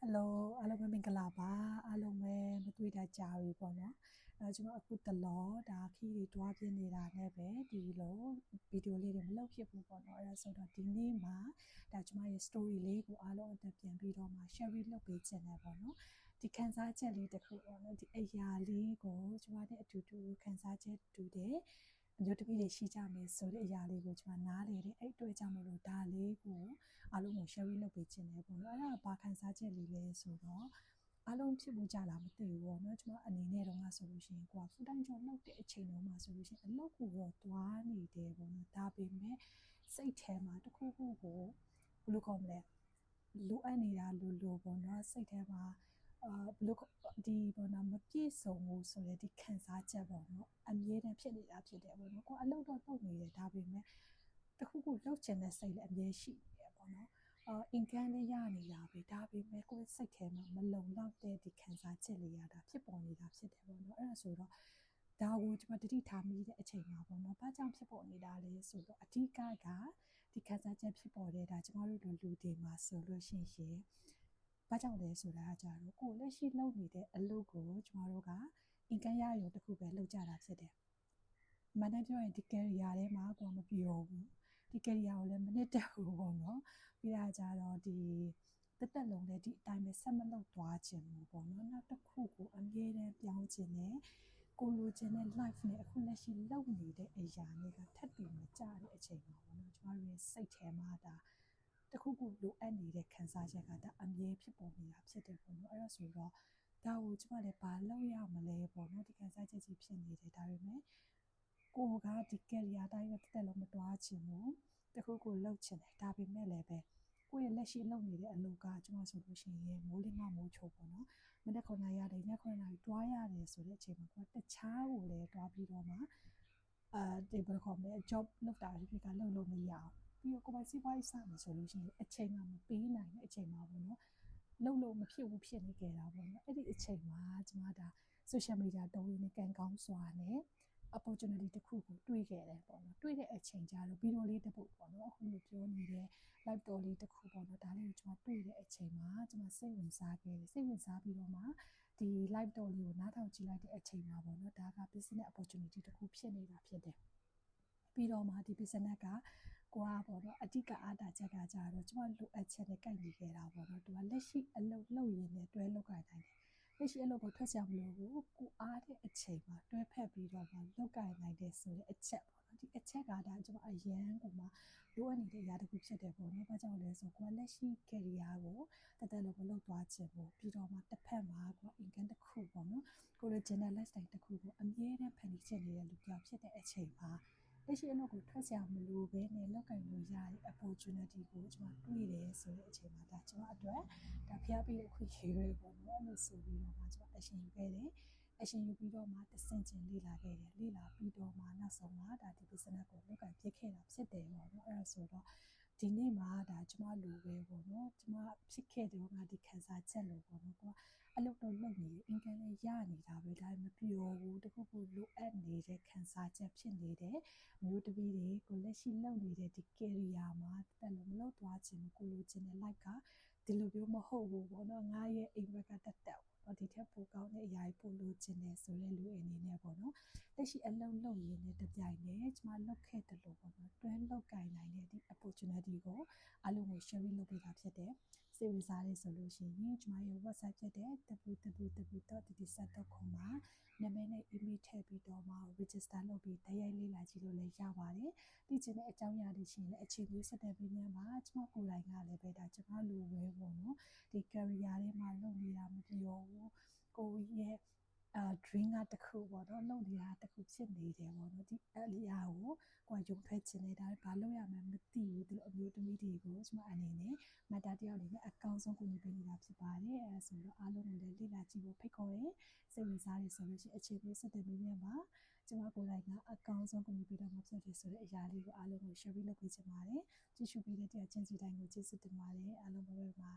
Hello အားလုံးပဲမင်္ဂလာပါအားလုံးပဲမတွေ့တာကြာပြီပေါ့နော်ကျွန်တော်အခုတလောဒါခီးတွေတွားပြနေတာနဲ့ပဲဒီလိုဗီဒီယိုလေးတွေမလုပ်ဖြစ်ဘူးပေါ့နော်အဲ့ဒါဆိုတော့ဒီနေ့မှာဒါကျွန်မရဲ့ story လေးကိုအားလုံးအသက်ပြန်ပြီးတော့မှ share လုပ်ပေးချင်တယ်ပေါ့နော်ဒီခန်းစားချက်လေးတစ်ခုပေါ့နော်ဒီအရာလေးကိုကျွန်မနဲ့အတူတူခန်းစားချက်တူတယ်အမျိုးသမီးတွေရှိကြမယ်ဆိုတဲ့အရာလေးကိုကျွန်မနားလေတယ်အဲ့အတွက်ကြောင့်မလို့ဒါလေးကိုအားလုံးကို share လုပ်ပေးခြင်းတယ်ပေါ့နော်အဲ့ဒါဘာခန်းစားချက်လေးလဲဆိုတော့အားလုံးဖြစ်မှုကြလားမသိဘူးပေါ့နော်ကျွန်မအနေနဲ့တော့ငါဆိုလို့ရှိရင်ကိုက full time job လုပ်တဲ့အချိန်တုန်းမှာဆိုလို့ရှိရင်အလုပ်ကိုတော့တွားနေတယ်ပေါ့နော်ဒါပေမဲ့စိတ်ထဲမှာတခုခုကိုဘယ်လိုခေါ်မလဲလိုအပ်နေတာလို့ပေါ့နော်စိတ်ထဲမှာဘလို့ဒီပေါ့နော်မပြည့်စုံဘူးဆိုတဲ့ဒီခံစားချက်ပေါ့နော်အမြဲတမ်းဖြစ်နေတာဖြစ်တယ်ပေါ့နော်ကိုအလုပ်တော့လုပ်နေတယ်ဒါပေမဲ့တခုခုလုပ်ချင်တဲ့စိတ်လည်းအမြဲရှိနေတယ်ပေါ့နော်အင်ကန်လေးရနေတာပဲဒါပေမဲ့ကိုယ်စိတ်ထဲမှာမလုံလောက်တဲ့ဒီခံစားချက်လေးရတာဖြစ်ပေါ်နေတာဖြစ်တယ်ပေါ့နော်အဲ့ဒါဆိုတော့ဒါကိုကျွန်မတတိထားမိတဲ့အချိန်မှာပေါ့နော်ဘာကြောင့်ဖြစ်ပေါ်နေတာလဲဆိုတော့အဓိကကဒီခံစားချက်ဖြစ်ပေါ်တဲ့ဒါကျမတို့လူတွေမှာဆိုလို့ရှိရင်ဘာကြောင့်လဲဆိုတာကြတော့ကိုလက်ရှိလုပ်နေတဲ့အလုပ်ကိုကျမတို့ကအင်ကန်ရရုံတစ်ခုပဲလုပ်ကြတာဖြစ်တယ်။မန်ပြောရင်ဒီ career ထဲမှာကိုမပြောဘူး။ဒီ career ကိုလည်းမနစ်တက်ဘူးပေါ့နော်။ပြီးတာကြတော့ဒီတက်လုံးလည်းဒီအတိုင်းပဲဆက်မလုပ်သွားခြင်းဘူးပေါ့နော်။နောက်တစ်ခုကိုအမြဲတမ်းပြောင်းခြင်းနဲ့ကိုလိုချင်တဲ့ life နဲ့အခုလက်ရှိလုပ်နေတဲ့အရာတွေကထပ်တူမကြတဲ့အချိန်မှာပေါ့နော်။ကျမတို့ရဲ့စိတ်ထဲမှာဒါတခုခုလိုအပ်နေတဲ့ခံစားချက်ကဒါအမြဲဖြစ်ပေါ်နေတာဖြစ်တယ်ပေါ့နော်။အဲ့ဒါဆိုတော့ဒါကိုကျမလည်းဘာလုပ်ရမလဲပေါ့နော်ဒီခံစားချက်ကြီးဖြစ်နေတယ်ဒါပေမဲ့ကိုကဒီ career တိုင်းပဲတက်လုံးမတွားချင်ဘူးတခုခုလှုပ်ချင်တယ်ဒါပေမဲ့လည်းပဲကိုယ့်ရဲ့လက်ရှိလုပ်နေတဲ့အလုပ်ကကျွန်မဆိုလို့ရှိရင်မိုးလင်းကမိုးချိုပေါ့နော်မနေ့9နာရီရတယ်ည9နာရီတွားရတယ်ဆိုတဲ့အချိန်မှာကိုကတခြားကိုလည်းတွားပြီးတော့မှဒီဘယ်ခေါ်မလဲ job လုပ်တာဒီကလုပ်လို့မရအောင်ပြီးတော့ကိုယ်ပိုင်စီးပွားရေးစမယ်ဆိုလို့ရှိရင်အချိန်မှမပေးနိုင်တဲ့အချိန်မှာပေါ့နော်လုပ်လို့မဖြစ်ဘူးဖြစ်နေကြတာပေါ့နော်အဲ့ဒီအချိန်မှာကျွန်မဒါ social media တုံးရင်းနဲ့ကန်ကောင်းစွာနဲ့ opportunity တစ်ခုကိုတွေ့ခဲ့တယ်ပေါ့နော်တွေ့တဲ့အချိန်ကျတော့ဗီဒီယိုလေးတစ်ပုဒ်ပေါ့နော်အခုလိုပြောနေတဲ့ live တော်လေးတစ်ခုပေါ့နော်ဒါလေးကိုကျွန်မတွေ့တဲ့အချိန်မှာကျွန်မစိတ်ဝင်စားခဲ့တယ်စိတ်ဝင်စားပြီးတော့မှဒီ live တော်လေးကိုနားထောင်ကြည့်လိုက်တဲ့အချိန်မှာပေါ့နော်ဒါက business opportunity တစ်ခုဖြစ်နေတာဖြစ်တယ်ပြီးတော့မှဒီ business ကကိုကပေါ့နော်အဓိကအားတာချက်ကကြတော့ကျွန်မလိုအပ်ချက်နဲ့ကိုက်ညီခဲ့တာပေါ့နော်သူကလက်ရှိအလုပ်လုပ်ရင်းနဲ့တွဲလုပ်ကိုင်နိုင်တယ်လက်ရှိအလုပ်ကိုထွက်ချင်မလို့ကိုအားတဲ့အချိန်မှာတွဲဖက်ပြီးတော့မှလုပ်ကိုင်နိုင်တယ်ဆိုတဲ့အချက်ပေါ့နော်ဒီအချက်ကဒါကျွန်မအရန်ကိုမှလိုအပ်နေတဲ့အရာတစ်ခုဖြစ်တယ်ပေါ့နော်ဘာကြောင့်လဲဆိုကိုကလက်ရှိ career ကိုတက်လို့မလုပ်သွားချင်ဘူးပြီးတော့မှတစ်ဖက်မှာကို income တစ်ခုပေါ့နော်ကိုလို general lifestyle တစ်ခုကိုအမြဲတမ်းဖန်တီးချင်နေတဲ့လူပြောင်းဖြစ်တဲ့အချိန်မှာလက်ရှိအလုပ်ကိုထွက်ချင်မလို့ပဲနဲ့လောက်ကင်လို့ရတဲ့ opportunity ကိုကျွန်မတွေ့တယ်ဆိုတဲ့အချိန်မှာဒါကျွန်မအတွက်ဒါဖျားပြီးတဲ့ခွင့်ရပဲပေါ့နော်အဲ့လိုဆိုပြီးတော့မှကျွန်မအရှင်ယူခဲ့တယ်အရှင်ယူပြီးတော့မှတဆင့်ချင်းလေ့လာခဲ့တယ်လေ့လာပြီးတော့မှနောက်ဆုံးမှာဒါဒီ business ကိုလောက်ကင်ပြခဲ့တာဖြစ်တယ်ပေါ့နော်အဲ့ဒါဆိုတော့ဒီနေ့မှာဒါကျွန်မလိုပဲပေါ့နော်ကျွန်မဖြစ်ခဲ့တယ်ငါဒီခံစားချက်လို့ပေါ့နော်ကအလုပ်တော့လုပ်နေအင်ကန်လည်းရနေတာပဲဒါမပြောဘူးတခုခုလိုအပ်နေတဲ့ခံစားချက်ဖြစ်နေတယ်မျိုးတပီးတွေကိုလက်ရှိလုပ်နေတဲ့ဒီ career မှာတက်လို့မလုပ်သွားခြင်းကိုလိုချင်တဲ့ life ကဒီလိုမျိုးမဟုတ်ဘူးပေါ့နော်ငါရဲ့အိမ်ဘက်ကတက်ပေါ့ဒီထက်ပိုကောင်းတဲ့အရာကြီးပိုလိုချင်တယ်ဆိုတဲ့လူအနေနဲ့ပေါ့နော်လက်ရှိအလုပ်လုပ်ရင်းနဲ့တပြိုင်တည်းကျွန်မလုပ်ခဲ့တယ်လို့ပေါ့နော်တွဲလုပ်ကိုင်နိုင်တဲ့ဒီ opportunity ကိုအလုံးကို share လုပ်ပေးတာဖြစ်တယ်စိတ်ဝင်စားတယ်ဆိုလို့ရှိရင်ကျွန်မရဲ့ website ဖြစ်တဲ့ www.ddset.com မှာနာမည်နဲ့ email ထည့်ပြီးတော့မှ register လုပ်ပြီးတိုက်ရိုက်လေ့လာကြည့်လို့လည်းရပါတယ်။သိချင်တဲ့အကြောင်းအရာတွေရှိရင်လည်းအခြေပြုစတဲ့ပေးများမှာကျွန်မကိုယ်တိုင်ကလည်းပဲဒါကျွန်မလိုပဲပေါ့နော်။ဒီ career ထဲမှာလုပ်နေတာမပြောဘူး။ကိုရဲ့dream ကတခုပေါ့နော်လုပ်နေတာတခုဖြစ်နေတယ်ပေါ့နော်ဒီအရာကိုရုံထွက်ချင်နေတာဘာလို့ရမှန်းမသိဘူးဒီလိုအမျိုးသမီးတွေကိုကျွန်မအနေနဲ့မတာတယောက်အနေနဲ့အကောင်းဆုံးကူညီပေးနေတာဖြစ်ပါတယ်အဲဆိုတော့အားလုံးကိုလည်းလေ့လာကြည့်ဖို့ဖိတ်ခေါ်တယ်စိတ်ဝင်စားတယ်ဆိုလို့ရှိရင်အခြေပေးဆက်တဲ့မိမြမှာကျွန်မကိုယ်တိုင်ကအကောင်းဆုံးကူညီပေးတော့မှာဖြစ်တယ်ဆိုတဲ့အရာလေးကိုအားလုံးကို share လုပ်ပေးချင်ပါတယ်ကြည့်ရှုပေးတဲ့တရားချင်းစီတိုင်းကိုကျေးဇူးတင်ပါတယ်အားလုံးပဲပါ